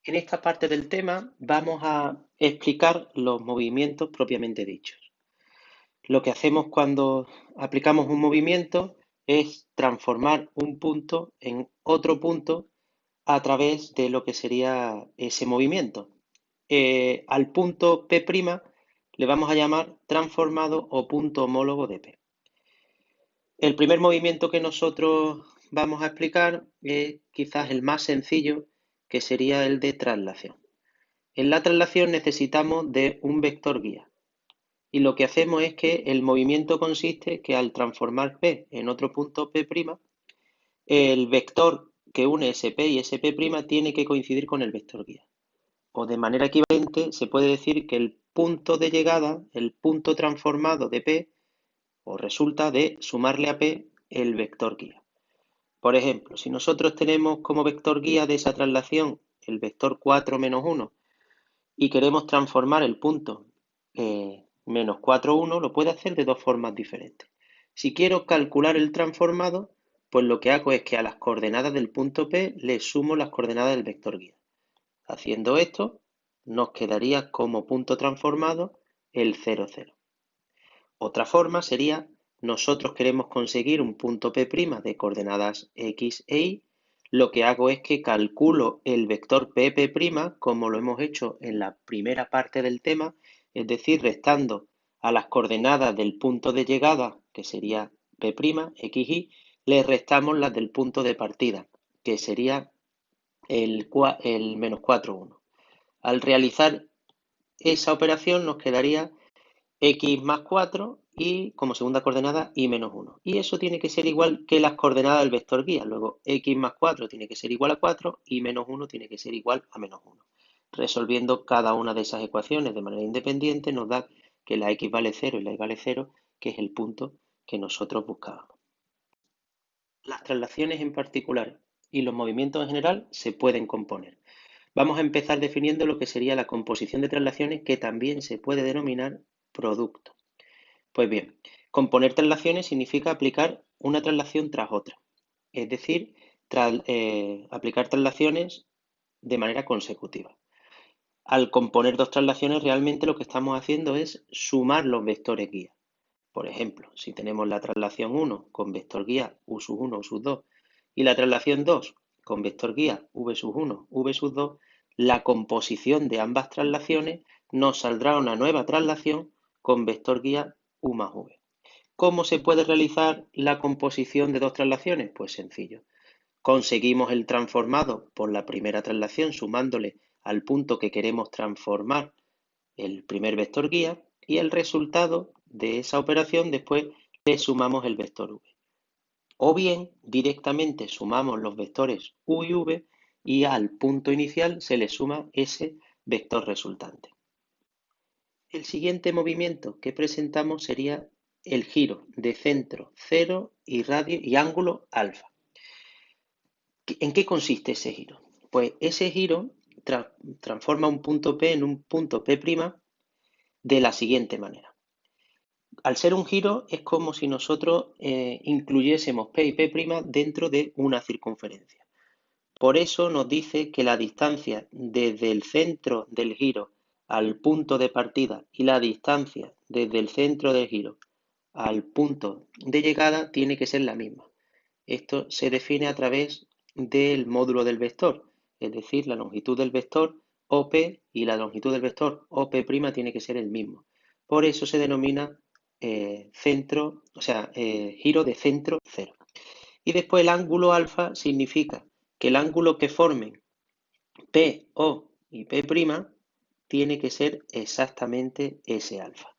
En esta parte del tema vamos a explicar los movimientos propiamente dichos. Lo que hacemos cuando aplicamos un movimiento es transformar un punto en otro punto a través de lo que sería ese movimiento. Al punto P' le vamos a llamar transformado o punto homólogo de P. El primer movimiento que nosotros vamos a explicar es quizás el más sencillo, que sería el de traslación. En la traslación necesitamos de un vector guía y lo que hacemos es que el movimiento consiste que al transformar P en otro punto P', el vector que une SP y SP' tiene que coincidir con el vector guía. O de manera equivalente se puede decir que el punto de llegada, el punto transformado de P, o resulta de sumarle a P el vector guía. Por ejemplo, si nosotros tenemos como vector guía de esa traslación el vector 4 menos 1 y queremos transformar el punto menos 4, 1, lo puedo hacer de dos formas diferentes. Si quiero calcular el transformado, pues lo que hago es que a las coordenadas del punto P le sumo las coordenadas del vector guía. Haciendo esto, nos quedaría como punto transformado el 0, 0. Otra forma sería, nosotros queremos conseguir un punto P' de coordenadas X e Y, lo que hago es que calculo el vector P' como lo hemos hecho en la primera parte del tema, es decir, restando a las coordenadas del punto de llegada, que sería P', X, Y, le restamos las del punto de partida, que sería el menos 4, 1. Al realizar esa operación nos quedaría X más 4 y como segunda coordenada Y menos 1. Y eso tiene que ser igual que las coordenadas del vector guía. Luego X más 4 tiene que ser igual a 4 y menos 1 tiene que ser igual a menos 1. Resolviendo cada una de esas ecuaciones de manera independiente nos da que la X vale 0 y la Y vale 0, que es el punto que nosotros buscábamos. Las traslaciones en particular y los movimientos en general se pueden componer. Vamos a empezar definiendo lo que sería la composición de traslaciones, que también se puede denominar producto. Pues bien, componer traslaciones significa aplicar una traslación tras otra, es decir, aplicar traslaciones de manera consecutiva. Al componer dos traslaciones, realmente lo que estamos haciendo es sumar los vectores guía. Por ejemplo, si tenemos la traslación 1 con vector guía u sub 1, u sub 2 y la traslación 2 con vector guía v sub 1, v sub 2, la composición de ambas traslaciones nos saldrá una nueva traslación con vector guía u más v. ¿Cómo se puede realizar la composición de dos traslaciones? Pues sencillo. Conseguimos el transformado por la primera traslación sumándole al punto que queremos transformar el primer vector guía y el resultado de esa operación después le sumamos el vector v. O bien directamente sumamos los vectores u y v y al punto inicial se le suma ese vector resultante. El siguiente movimiento que presentamos sería el giro de centro 0 y radio y ángulo alfa. ¿En qué consiste ese giro? Pues ese giro transforma un punto P en un punto P' de la siguiente manera. Al ser un giro es como si nosotros incluyésemos P y P' dentro de una circunferencia. Por eso nos dice que la distancia desde el centro del giro al punto de partida y la distancia desde el centro del giro al punto de llegada tiene que ser la misma. Esto se define a través del módulo del vector, es decir, la longitud del vector OP y la longitud del vector OP' tiene que ser el mismo. Por eso se denomina giro de centro cero. Y después el ángulo alfa significa que el ángulo que formen P, O y P' tiene que ser exactamente ese alfa.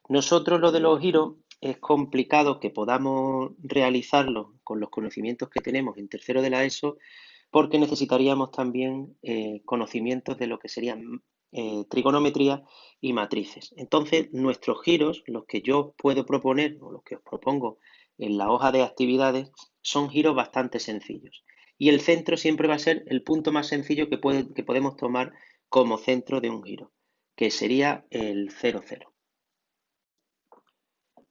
Nosotros lo de los giros es complicado que podamos realizarlo con los conocimientos que tenemos en tercero de la ESO, porque necesitaríamos también conocimientos de lo que serían trigonometría y matrices. Entonces, nuestros giros, los que yo puedo proponer o los que os propongo en la hoja de actividades, son giros bastante sencillos. Y el centro siempre va a ser el punto más sencillo que podemos tomar como centro de un giro, que sería el 0, 0.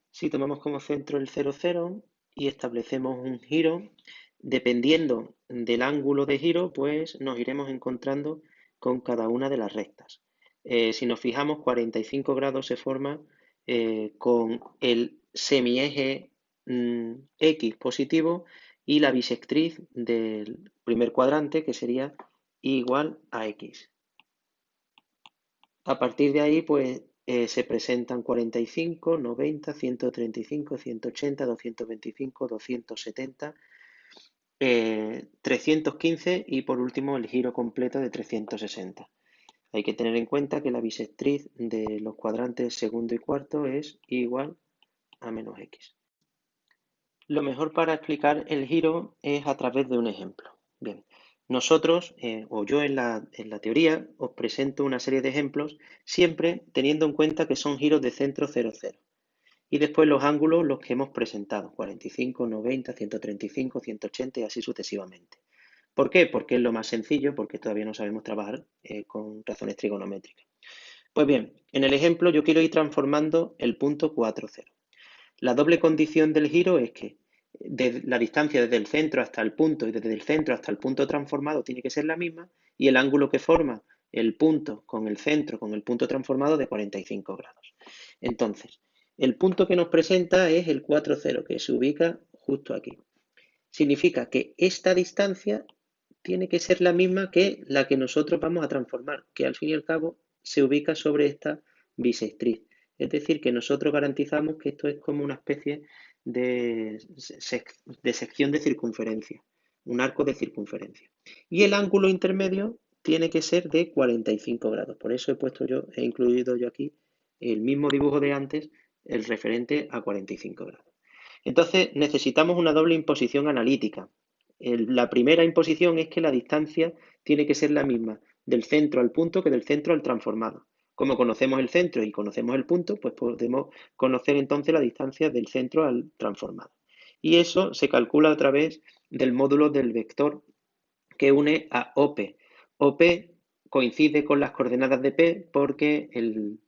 Si tomamos como centro el 0, 0 y establecemos un giro, dependiendo del ángulo de giro, pues nos iremos encontrando con cada una de las rectas. Si nos fijamos, 45 grados se forma con el semieje X positivo y la bisectriz del primer cuadrante, que sería igual a X. A partir de ahí, pues se presentan 45, 90, 135, 180, 225, 270, 315 y por último el giro completo de 360. Hay que tener en cuenta que la bisectriz de los cuadrantes segundo y cuarto es igual a menos X. Lo mejor para explicar el giro es a través de un ejemplo. Bien, nosotros, o yo en la teoría, os presento una serie de ejemplos, siempre teniendo en cuenta que son giros de centro 0, 0. Y después los ángulos los que hemos presentado, 45, 90, 135, 180 y así sucesivamente. ¿Por qué? Porque es lo más sencillo, porque todavía no sabemos trabajar con razones trigonométricas. Pues bien, en el ejemplo yo quiero ir transformando el punto 4, 0. La doble condición del giro es que la distancia desde el centro hasta el punto y desde el centro hasta el punto transformado tiene que ser la misma y el ángulo que forma el punto con el centro con el punto transformado de 45 grados. Entonces, el punto que nos presenta es el 4, 0, que se ubica justo aquí. Significa que esta distancia tiene que ser la misma que la que nosotros vamos a transformar, que al fin y al cabo se ubica sobre esta bisectriz. Es decir, que nosotros garantizamos que esto es como una especie de sección de circunferencia, un arco de circunferencia. Y el ángulo intermedio tiene que ser de 45 grados. Por eso he incluido yo aquí el mismo dibujo de antes, el referente a 45 grados. Entonces necesitamos una doble imposición analítica. La primera imposición es que la distancia tiene que ser la misma del centro al punto que del centro al transformado. Como conocemos el centro y conocemos el punto, pues podemos conocer entonces la distancia del centro al transformado. Y eso se calcula a través del módulo del vector que une a OP. OP coincide con las coordenadas de P porque el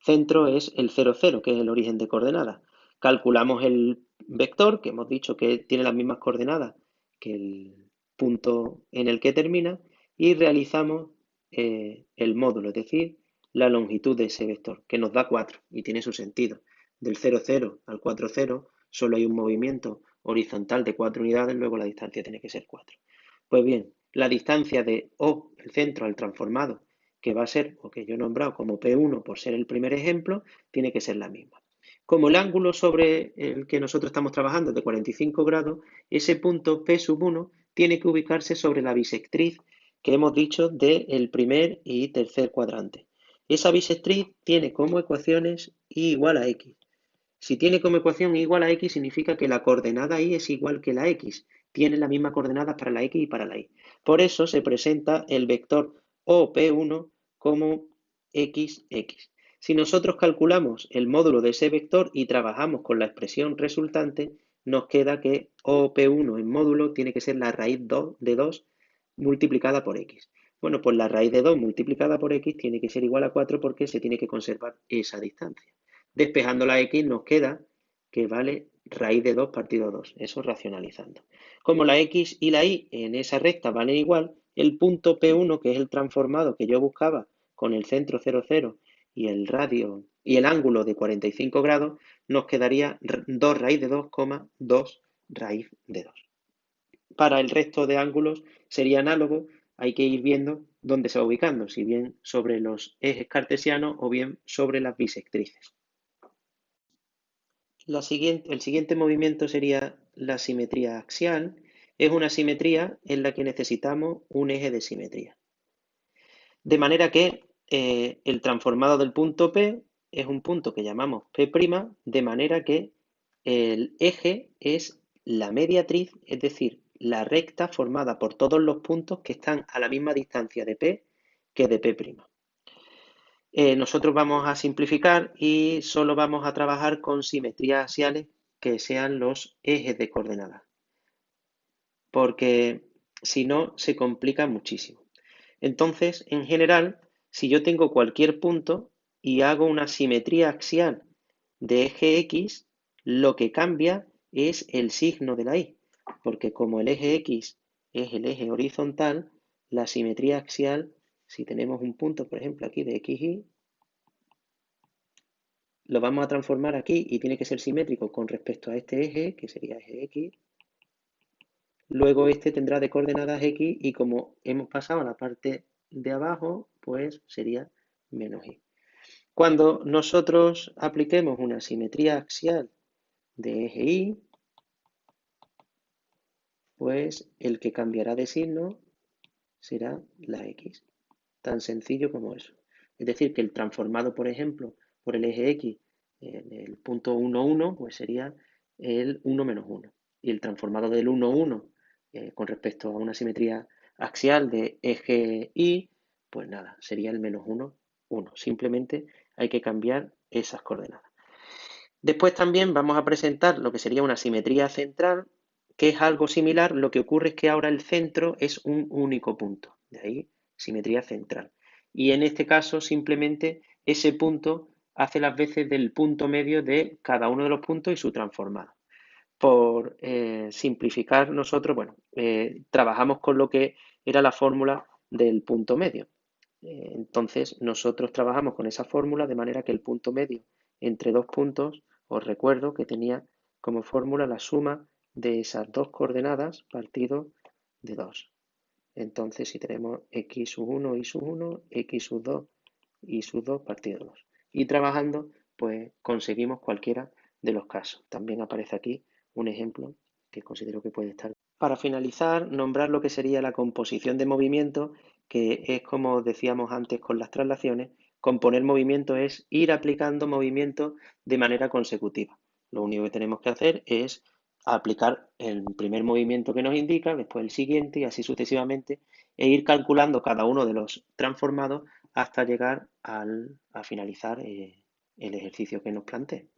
centro es el 0, 0, que es el origen de coordenadas. Calculamos el vector, que hemos dicho que tiene las mismas coordenadas que el punto en el que termina, y realizamos el módulo, es decir, la longitud de ese vector, que nos da 4, y tiene su sentido. Del 0, 0 al 4, 0 solo hay un movimiento horizontal de 4 unidades, luego la distancia tiene que ser 4. Pues bien, la distancia de O, el centro, al transformado, que va a ser, o que yo he nombrado como P1 por ser el primer ejemplo, tiene que ser la misma. Como el ángulo sobre el que nosotros estamos trabajando es de 45 grados, ese punto P sub 1 tiene que ubicarse sobre la bisectriz que hemos dicho del primer y tercer cuadrante. Esa bisectriz tiene como ecuaciones y igual a X. Si tiene como ecuación y igual a X, significa que la coordenada Y es igual que la X. Tiene la misma coordenada para la X y para la Y. Por eso se presenta el vector OP1 como XX. Si nosotros calculamos el módulo de ese vector y trabajamos con la expresión resultante, nos queda que OP1 en módulo tiene que ser la raíz de 2 multiplicada por X. Bueno, pues la raíz de 2 multiplicada por X tiene que ser igual a 4 porque se tiene que conservar esa distancia. Despejando la X nos queda que vale raíz de 2 partido 2, eso racionalizando. Como la X y la Y en esa recta valen igual, el punto P1, que es el transformado que yo buscaba con el centro 0, 0 y el radio y el ángulo de 45 grados, nos quedaría 2 raíz de 2, 2 raíz de 2. Para el resto de ángulos sería análogo, hay que ir viendo dónde se va ubicando, si bien sobre los ejes cartesianos o bien sobre las bisectrices. El siguiente movimiento sería la simetría axial. Es una simetría en la que necesitamos un eje de simetría. De manera que el transformado del punto P es un punto que llamamos P', de manera que el eje es la mediatriz, es decir, la recta formada por todos los puntos que están a la misma distancia de P que de P'. Nosotros vamos a simplificar y solo vamos a trabajar con simetrías axiales que sean los ejes de coordenadas, porque si no se complica muchísimo. Entonces, en general, si yo tengo cualquier punto y hago una simetría axial de eje X, lo que cambia es el signo de la Y, porque como el eje X es el eje horizontal, la simetría axial Si tenemos un punto, por ejemplo, aquí de x, y, lo vamos a transformar aquí y tiene que ser simétrico con respecto a este eje, que sería eje x. Luego este tendrá de coordenadas x y como hemos pasado a la parte de abajo, pues sería menos y. Cuando nosotros apliquemos una simetría axial de eje y, pues el que cambiará de signo será la x. Tan sencillo como eso. Es decir, que el transformado, por ejemplo, por el eje x en el punto 1, 1, pues sería el 1 menos 1. Y el transformado del 1, 1 con respecto a una simetría axial de eje y, pues nada, sería el menos 1, 1. Simplemente hay que cambiar esas coordenadas. Después también vamos a presentar lo que sería una simetría central, que es algo similar. Lo que ocurre es que ahora el centro es un único punto. De ahí, simetría central. Y en este caso, simplemente ese punto hace las veces del punto medio de cada uno de los puntos y su transformado. Por simplificar, nosotros, bueno, trabajamos con lo que era la fórmula del punto medio. Entonces, nosotros trabajamos con esa fórmula de manera que el punto medio entre dos puntos, os recuerdo que tenía como fórmula la suma de esas dos coordenadas partido de 2. Entonces, si tenemos x sub 1 y sub 1, x sub 2 y sub 2 partido de 2. Y trabajando, pues conseguimos cualquiera de los casos. También aparece aquí un ejemplo que considero que puede estar. Para finalizar, nombrar lo que sería la composición de movimiento, que es como decíamos antes con las traslaciones, componer movimiento es ir aplicando movimiento de manera consecutiva. Lo único que tenemos que hacer es aplicar el primer movimiento que nos indica, después el siguiente y así sucesivamente, e ir calculando cada uno de los transformados hasta llegar a finalizar el ejercicio que nos plantee.